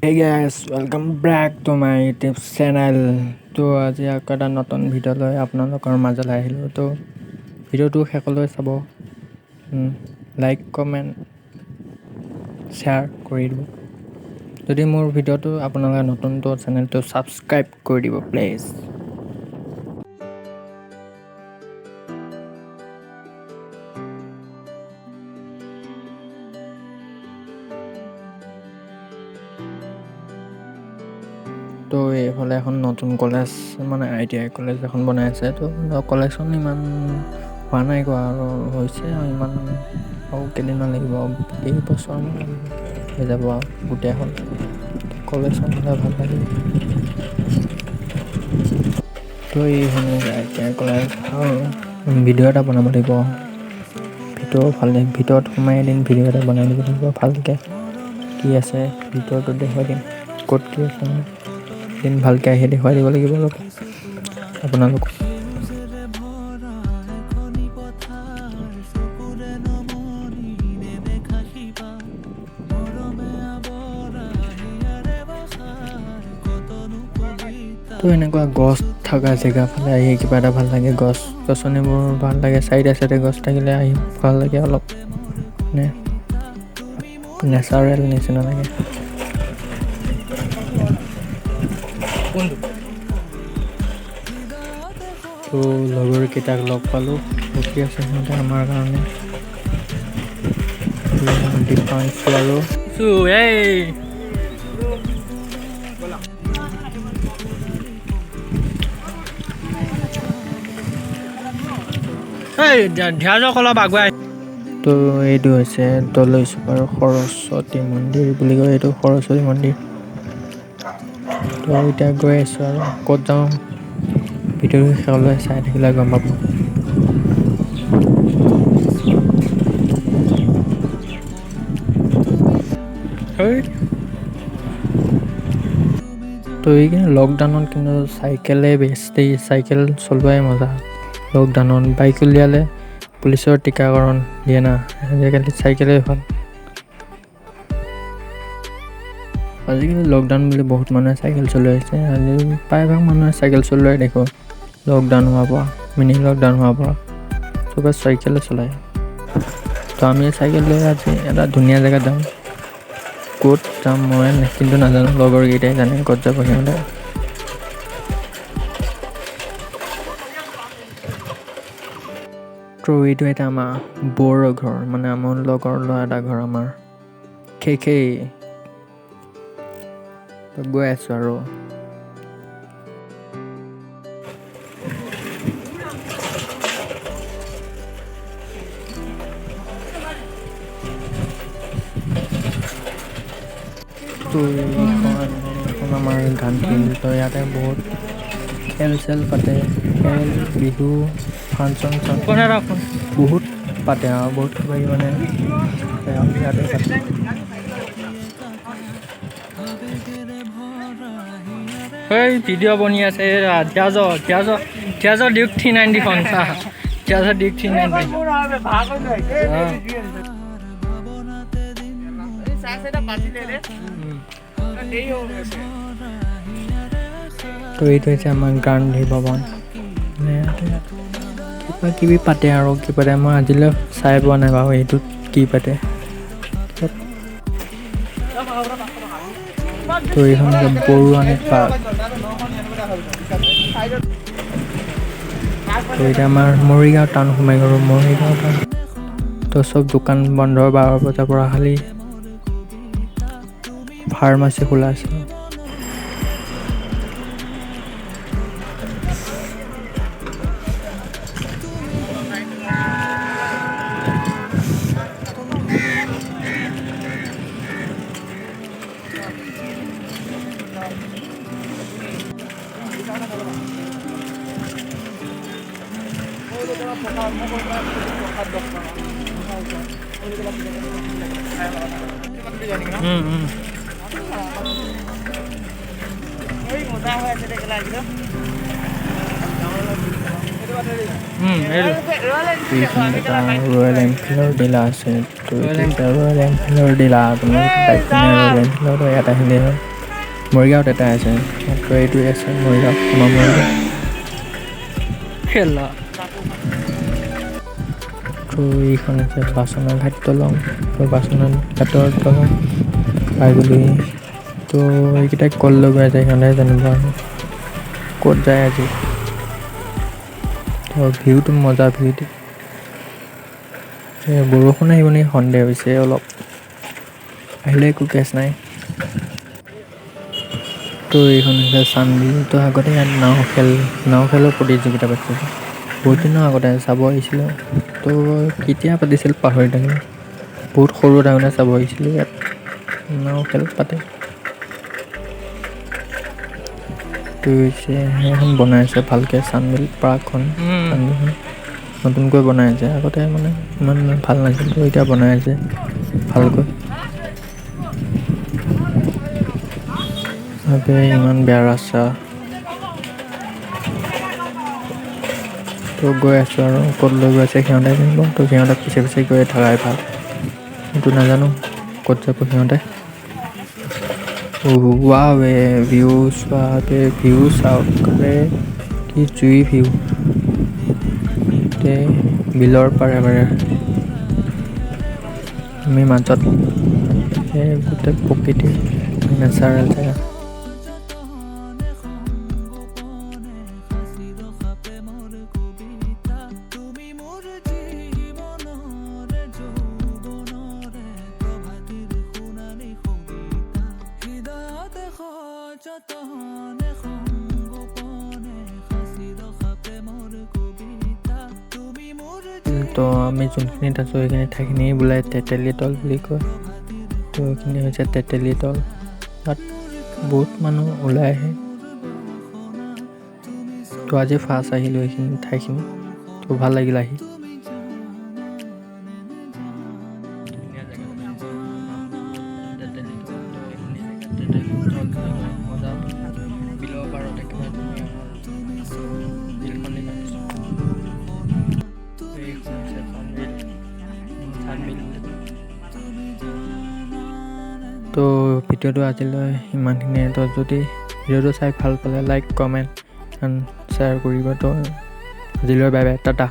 Hey guys, welcome back to my YouTube channel. তো আজি আকৌ এটা নতুন ভিডিঅ' লৈ আপোনালোকৰ মাজলৈ আহিলোঁ। তো ভিডিঅ'টো শেষলৈ চাব, লাইক কমেণ্ট শ্বেয়াৰ কৰি দিব। যদি মোৰ ভিডিঅ'টো আপোনালোকে নতুন তো চেনেলটো ছাবস্ক্ৰাইব কৰি দিব প্লিজ। তো এইফালে এখন নতুন কলেজ মানে ITI কলেজ এখন বনাই আছে। তো কলেজখন ইমান হোৱা নাই আৰু হৈছে ইমান আৰু কেইদিনমান লাগিব, কেইবছৰমান লাগিব হৈ যাব আৰু গোটেই হ'ল। কলেজখন হ'লে ভাল লাগিব। তো এইখন ITI কলেজ ভিডিঅ' এটা বনাব লাগিব। ভিতৰত সোমাই এদিন ভিডিঅ' এটা বনাই দিব লাগিব ভালকৈ। কি আছে ভিতৰটো দেখুৱাই দিম, ক'ত কি আছে এদিন ভালকৈ আহি দেখুৱাই দিব লাগিব অলপ আপোনালোকক। তো এনেকুৱা গছ থকা জেগা ফালে আহি কিবা এটা ভাল লাগে, গছ গছনিবোৰ ভাল লাগে, চাইডে গছ থাকিলে আহি ভাল লাগে অলপ, মানে নেচাৰেল নিচিনা লাগে। তো লগৰকেইটাক লগ পালোঁ, ৰখি আছে সিহঁতে আমাৰ কাৰণে। আৰু তো এইটো হৈছে দলৈ চুপাৰ সৰস্বতী মন্দিৰ বুলি কয়, এইটো সৰস্বতী মন্দিৰ। তো এতিয়া গৈ আছোঁ আৰু ক'ত যাওঁ ভিডিঅ'টো শেষলৈ চাই থাকিলে গম পাব। তো এইখিনি লকডাউনত কিন্তু চাইকেলেই বেষ্ট, চাইকেল চলোৱাই মজা। লকডাউনত বাইক উলিয়ালে পুলিচৰ টীকাকৰণ দিয়ে না, আজিকালি চাইকেলেই ভাল। আজিকালি লকডাউন বুলি বহুত মানুহে চাইকেল চলাই আছে, প্ৰায়ভাগ মানুহে চাইকেল চলোৱাই দেখোঁ। লকডাউন হোৱাৰ পৰা, মিনি লকডাউন হোৱাৰ পৰা চবে চাইকেলে চলায়। তো আমি চাইকেল লৈ আজি এটা ধুনীয়া জেগাত যাম। ক'ত যাম মই কিন্তু নাজানো, লগৰকেইটাই জানে ক'ত যাব সিহঁতে। তো এইটো এটা আমাৰ বৌৰ ঘৰ, মানে আমাৰ লগৰ ল'ৰা এটা ঘৰ আমাৰ তো গৈ আছোঁ আৰু। তো এইখন আমাৰ গান্ধী, তো ইয়াতে বহুত খেল চেল পাতে, খেল বিহু ফাংচন বহুত পাতে আৰু বহুত কিবা কিবি মানে ইয়াতে পাতে। ভিডিঅ' বনি আছে ডিউক 390খন ডিউক 390। তো এইটো হৈছে আমাৰ গান্ধী ভৱন, কিবা কিবি পাতে আৰু কি পাতে মই আজিলৈ চাই পোৱা নাই বাৰু এইটোত কি পাতে। তো এইখন বৰুৱানী পাৰ্ক। তো এতিয়া আমাৰ মৰিগাঁও টাউন সোমাই গ'লোঁ, মৰিগাঁও টাউন। তো চব দোকান বন্ধ 12 বজাৰ পৰা, খালি ফাৰ্মাচী খোলা আছে। ৰয়্যাল এনফিল্ডৰ ডিলাৰ আছে, তো ৰয়্যাল এনফিল্ডৰ ডিলাৰ আপুনি বাইক কিনে ৰয়্যাল এনফিল্ডৰ ইয়াত আহিলে মৰিগাঁৱত এটা আছে মাত্ৰ এইটোৱে আছে মৰিগাঁও আমাৰ মৰিগাঁও খেলা তো এইখন আছে বাচনা ঘাট দলং তো বাচনা ঘাটৰ দলং পাই গ'লো তো এইকেইটাই কল লগাই যায় সেইকাৰণে জানিব আৰু ক'ত যায় আজি তো ভিউটো মজা ভিউ দি বৰষুণ আহিব নেকি সন্দেহ হৈছে অলপ আহিলে একো কেছ নাই তো এইখন হৈছে চানবিল তো আগতে ইয়াত নাও খেলৰ প্ৰতিযোগিতা পাতিছিল বহুত দিনৰ আগতে চাব আহিছিলোঁ তো কেতিয়া পাতিছিল পাহৰি থাকিলোঁ বহুত সৰু থাকোঁতে চাব আহিছিলোঁ ইয়াত নাও খেল পাতে তো হৈছে সেইখন বনাই আছে ভালকৈ চানবিল পাৰ্কখন চানবিলখন নতুনকৈ বনাই আছে আগতে মানে ইমান ভাল নাছিল তো এতিয়া বনাই আছে ভালকৈ ইমান বেয়া ৰাস্তা তো গৈ আছোঁ আৰু ক'ত লৈ গৈ আছে সিহঁতে জানিব তো সিহঁতক পিছে পিছে গৈ থকাই ভাল সেইটো নাজানো ক'ত যাব সিহঁতে ৱাৱে ভিউ চোৱাতে ভিউ চাওক কি জুই ভিউ গোটেই বিলৰ পাৰে আমি মাজত গোটেই প্ৰকৃতিৰ নেচাৰেল জেগা তো আমি যোনখিনিত আছোঁ সেইখিনি ঠাইখিনি বোলে তেতেলী তল বুলি কয় তো এইখিনি হৈছে তেতেলী তল তাত বহুত মানুহ ওলাই আহে তো আজি ফাৰ্ষ্ট আহিলোঁ এইখিনি ঠাইখিনি তো ভাল লাগিল আহি তো ভিডিঅ'টো আজিলৈ ইমানখিনিয়ে তো যদি ভিডিঅ'টো চাই ভাল পালে লাইক কমেণ্ট এণ্ড শ্বেয়াৰ কৰিব তো আজিলৈ বাই বাই টাটা